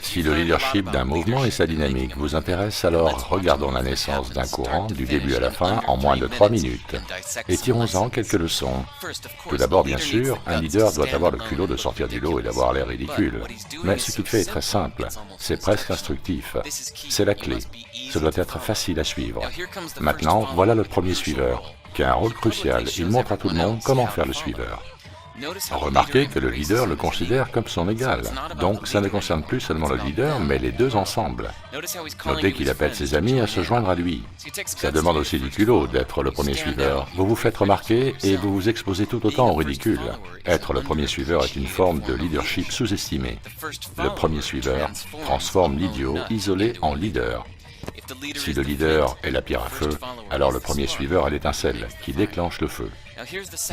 Si le leadership d'un mouvement et sa dynamique vous intéresse, alors regardons la naissance d'un courant du début à la fin en moins de 3 minutes et tirons-en quelques leçons. Tout d'abord, bien sûr, un leader doit avoir le culot de sortir du lot et d'avoir l'air ridicule. Mais ce qu'il fait est très simple, c'est presque instructif. C'est la clé. Ce doit être facile à suivre. Maintenant, voilà le premier suiveur, qui a un rôle crucial. Il montre à tout le monde comment faire le suiveur. Remarquez que le leader le considère comme son égal. Donc, ça ne concerne plus seulement le leader, mais les deux ensemble. Notez qu'il appelle ses amis à se joindre à lui. Ça demande aussi du culot d'être le premier suiveur. Vous vous faites remarquer et vous vous exposez tout autant au ridicule. Être le premier suiveur est une forme de leadership sous-estimée. Le premier suiveur transforme l'idiot isolé en leader. Si le leader est la pierre à feu, alors le premier suiveur est l'étincelle qui déclenche le feu.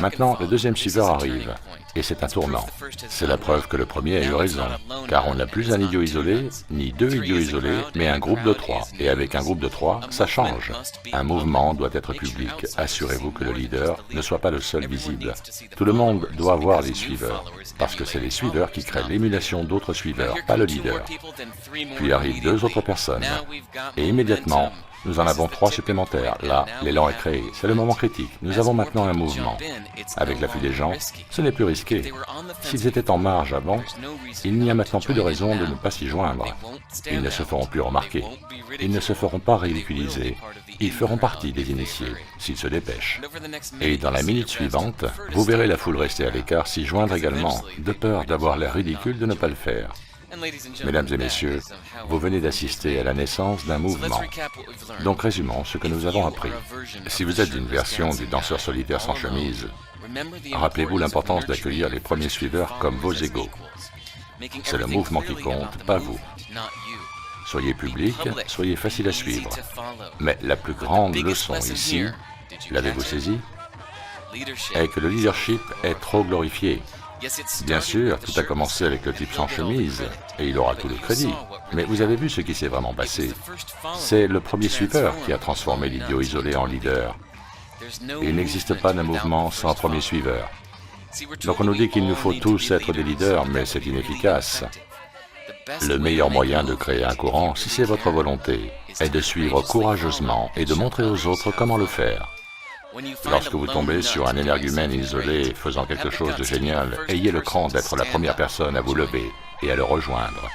Maintenant, le deuxième suiveur arrive, et c'est un tournant. C'est la preuve que le premier a eu raison, car on n'a plus un idiot isolé, ni deux idiots isolés, mais un groupe de trois. Et avec un groupe de trois, ça change. Un mouvement doit être public. Assurez-vous que le leader ne soit pas le seul visible. Tout le monde doit voir les suiveurs, parce que c'est les suiveurs qui créent l'émulation d'autres suiveurs, pas le leader. Puis arrivent deux autres personnes, et immédiatement, nous en avons trois supplémentaires. Là, l'élan est créé. C'est le moment critique. Nous avons maintenant un mouvement. Avec l'appui des gens, ce n'est plus risqué. S'ils étaient en marge avant, il n'y a maintenant plus de raison de ne pas s'y joindre. Ils ne se feront plus remarquer. Ils ne se feront pas ridiculiser. Ils feront partie des initiés, s'ils se dépêchent. Et dans la minute suivante, vous verrez la foule rester à l'écart s'y joindre également, de peur d'avoir l'air ridicule de ne pas le faire. Mesdames et messieurs, vous venez d'assister à la naissance d'un mouvement. Donc résumons ce que nous avons appris. Si vous êtes une version du danseur solitaire sans chemise, rappelez-vous l'importance d'accueillir les premiers suiveurs comme vos égaux. C'est le mouvement qui compte, pas vous. Soyez public, soyez facile à suivre. Mais la plus grande leçon ici, l'avez-vous saisi, est que le leadership est trop glorifié. Bien sûr, tout a commencé avec le type sans chemise, et il aura tout le crédit. Mais vous avez vu ce qui s'est vraiment passé. C'est le premier suiveur qui a transformé l'idiot isolé en leader. Il n'existe pas de mouvement sans premier suiveur. Donc on nous dit qu'il nous faut tous être des leaders, mais c'est inefficace. Le meilleur moyen de créer un courant, si c'est votre volonté, est de suivre courageusement et de montrer aux autres comment le faire. Lorsque vous tombez sur un énergumène isolé faisant quelque chose de génial, ayez le cran d'être la première personne à vous lever et à le rejoindre.